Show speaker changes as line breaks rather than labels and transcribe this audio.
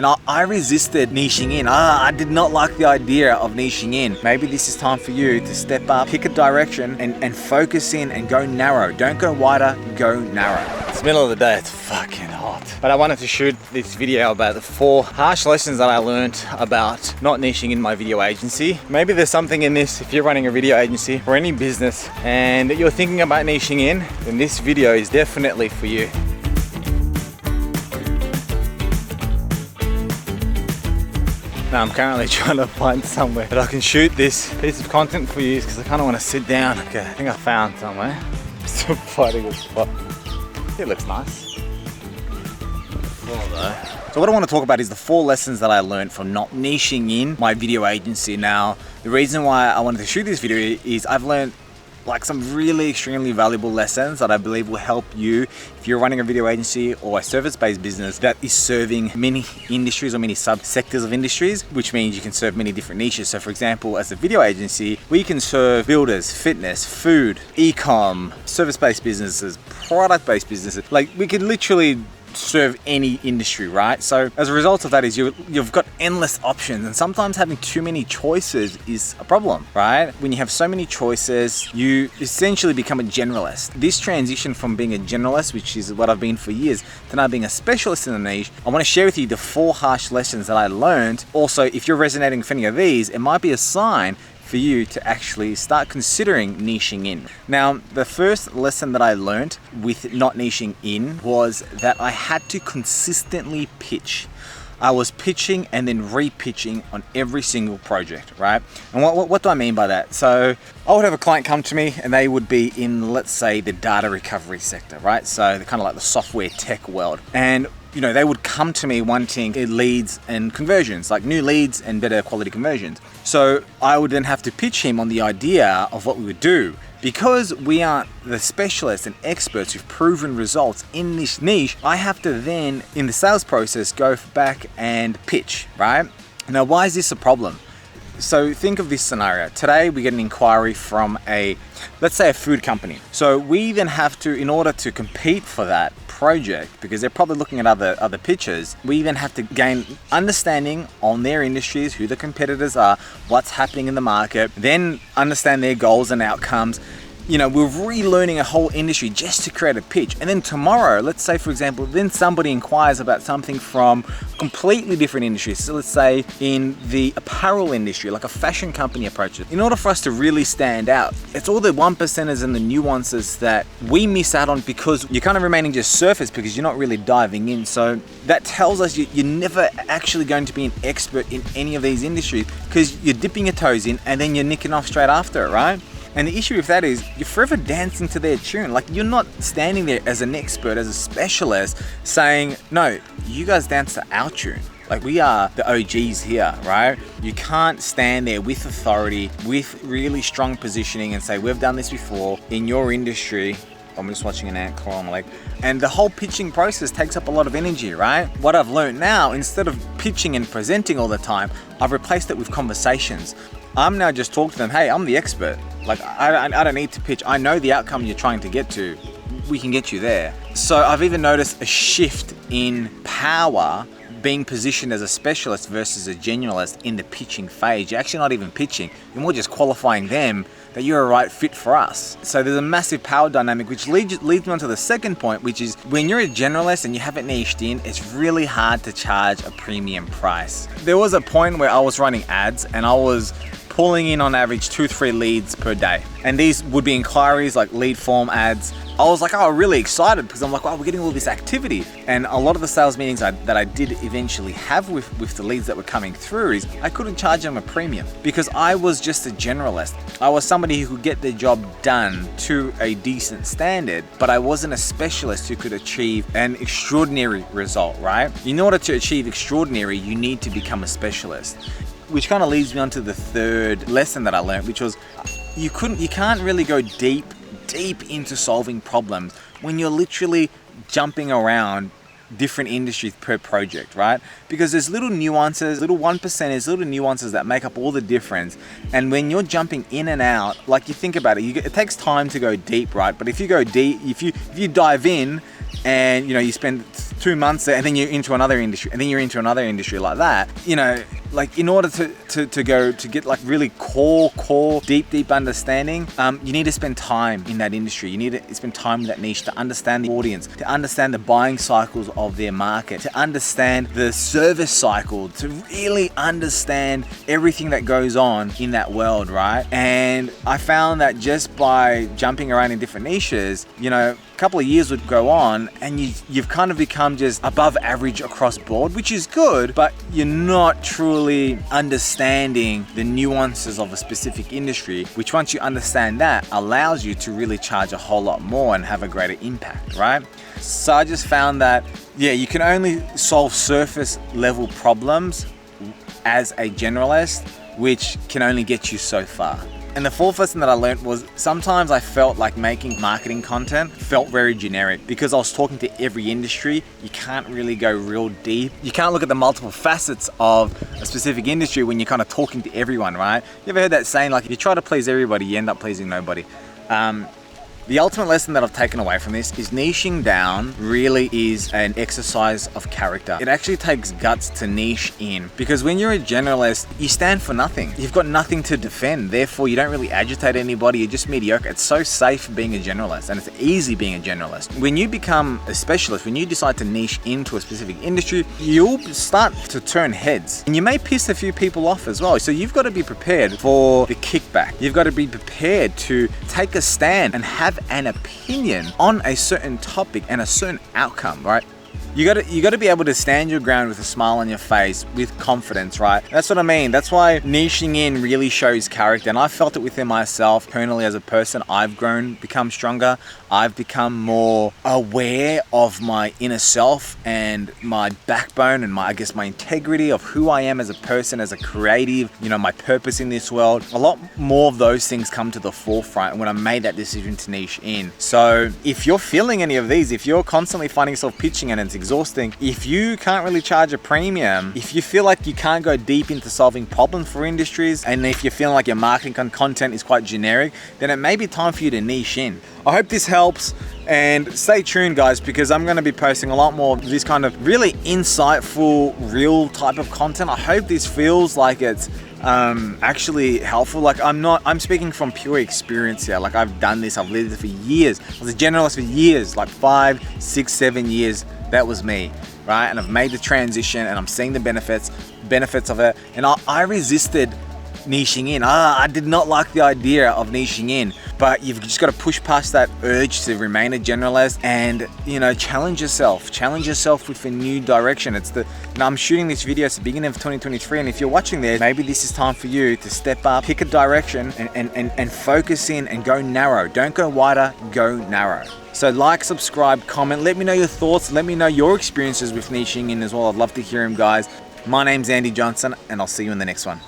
And I resisted niching in. I did not like the idea of niching in. Maybe this is time for you to step up, pick a direction and focus in and go narrow. Don't go wider, go narrow. It's the middle of the day, it's fucking hot. But I wanted to shoot this video about the 4 harsh lessons that I learned about not niching in my video agency. Maybe there's something in this if you're running a video agency or any business and you're thinking about niching in, then this video is definitely for you. Now I'm currently trying to find somewhere that I can shoot this piece of content for you because I kind of want to sit down. Okay, I think I found somewhere. Still finding a spot. It looks nice. So what I want to talk about is the 4 lessons that I learned from not niching in my video agency. Now, the reason why I wanted to shoot this video is I've learned like some really extremely valuable lessons that I believe will help you if you're running a video agency or a service-based business that is serving many industries or many subsectors of industries, which means you can serve many different niches. So for example, as a video agency, we can serve builders, fitness, food, e-com, service-based businesses, product-based businesses. Like we could literally serve any industry, right? So as a result of that is you've got endless options, and sometimes having too many choices is a problem, right? When you have so many choices, you essentially become a generalist. This transition from being a generalist, which is what I've been for years, to now being a specialist in a niche, I want to share with you the 4 harsh lessons that I learned. Also, if you're resonating with any of these, it might be a sign for you to actually start considering niching in. Now, the first lesson that I learned with not niching in was that I had to consistently pitch. I was pitching and then re-pitching on every single project, right? And what do I mean by that? So I would have a client come to me and they would be in, let's say, the data recovery sector, right? So they're kind of like the software tech world. And you know, they would come to me wanting leads and conversions, like new leads and better quality conversions. So I would then have to pitch him on the idea of what we would do. Because we aren't the specialists and experts who've proven results in this niche, I have to then, in the sales process, go back and pitch, right? Now, why is this a problem? So think of this scenario. Today we get an inquiry from let's say a food company. So we then have to, in order to compete for that project, because they're probably looking at other pitches, we then have to gain understanding on their industries, who the competitors are, what's happening in the market, then understand their goals and outcomes. You know, we're relearning a whole industry just to create a pitch. And then tomorrow, let's say for example, then somebody inquires about something from completely different industries. So let's say in the apparel industry, like a fashion company approaches. In order for us to really stand out, it's all the 1%ers and the nuances that we miss out on because you're kind of remaining just surface because you're not really diving in. So that tells us you're never actually going to be an expert in any of these industries because you're dipping your toes in and then you're nicking off straight after it, right? And the issue with that is you're forever dancing to their tune. Like you're not standing there as an expert, as a specialist saying, no, you guys dance to our tune. Like we are the OGs here, right? You can't stand there with authority, with really strong positioning and say, we've done this before in your industry. I'm just watching an ant crawl on my leg. And the whole pitching process takes up a lot of energy, right? What I've learned now, instead of pitching and presenting all the time, I've replaced it with conversations. I'm now just talking to them, hey, I'm the expert. Like, I don't need to pitch. I know the outcome you're trying to get to. We can get you there. So I've even noticed a shift in power being positioned as a specialist versus a generalist in the pitching phase. You're actually not even pitching. You're more just qualifying them that you're a right fit for us. So there's a massive power dynamic, which leads me on to the second point, which is when you're a generalist and you haven't niched in, it's really hard to charge a premium price. There was a point where I was running ads and I was pulling in on average 2-3 leads per day. And these would be inquiries like lead form ads. I was like, oh, really excited because I'm like, wow, we're getting all this activity. And a lot of the sales meetings that I did eventually have with the leads that were coming through is I couldn't charge them a premium because I was just a generalist. I was somebody who could get their job done to a decent standard, but I wasn't a specialist who could achieve an extraordinary result, right? In order to achieve extraordinary, you need to become a specialist. Which kind of leads me on to the third lesson that I learned, which was you can't really go deep into solving problems when you're literally jumping around different industries per project, right? because there's little nuances, little 1%ers, little nuances that make up all the difference. And when you're jumping in and out, like you think about it, it takes time to go deep, right? But if you go deep, if you dive in and you spend 2 months there and then you're into another industry and then you're into another industry like that, like in order to get like really core deep understanding, you need to spend time in that industry. You need to spend time in that niche to understand the audience, to understand the buying cycles of their market, to understand the service cycle, to really understand everything that goes on in that world, right? And I found that just by jumping around in different niches, a couple of years would go on and you've kind of become just above average across board, which is good, but you're not truly understanding the nuances of a specific industry, which once you understand that allows you to really charge a whole lot more and have a greater impact, right? So I just found that, you can only solve surface level problems as a generalist, which can only get you so far. And the fourth lesson that I learned was sometimes I felt like making marketing content felt very generic because I was talking to every industry. You can't really go real deep. You can't look at the multiple facets of a specific industry when you're kind of talking to everyone, right? You ever heard that saying, like, if you try to please everybody, you end up pleasing nobody? The ultimate lesson that I've taken away from this is niching down really is an exercise of character. It actually takes guts to niche in, because when you're a generalist, you stand for nothing. You've got nothing to defend. Therefore, you don't really agitate anybody. You're just mediocre. It's so safe being a generalist, and it's easy being a generalist. When you become a specialist, when you decide to niche into a specific industry, you'll start to turn heads, and you may piss a few people off as well. So you've got to be prepared for the kickback. You've got to be prepared to take a stand and have an opinion on a certain topic and a certain outcome, right? You gotta be able to stand your ground with a smile on your face, with confidence, right? That's what I mean. That's why niching in really shows character. And I felt it within myself. Personally, as a person, I've grown, become stronger. I've become more aware of my inner self and my backbone and my integrity of who I am as a person, as a creative, my purpose in this world. A lot more of those things come to the forefront when I made that decision to niche in. So if you're feeling any of these, if you're constantly finding yourself pitching and it's exhausting, if you can't really charge a premium, if you feel like you can't go deep into solving problems for industries, and if you're feeling like your marketing content is quite generic, then it may be time for you to niche in. I hope this helps, and stay tuned, guys, because I'm going to be posting a lot more of this kind of really insightful, real type of content. I hope this feels like it's actually helpful. Like I'm speaking from pure experience here. Like I've done this, I've lived it for years. I was a generalist for years, like 5, 6, 7 years. That was me, right? And I've made the transition and I'm seeing the benefits of it. And I resisted niching in. I did not like the idea of niching in, but you've just got to push past that urge to remain a generalist and, challenge yourself with a new direction. I'm shooting this video at the beginning of 2023, and if you're watching this, maybe this is time for you to step up, pick a direction and focus in and go narrow. Don't go wider, go narrow. So like, subscribe, comment, let me know your thoughts, let me know your experiences with niching in as well. I'd love to hear them, guys. My name's Andy Johnston, and I'll see you in the next one.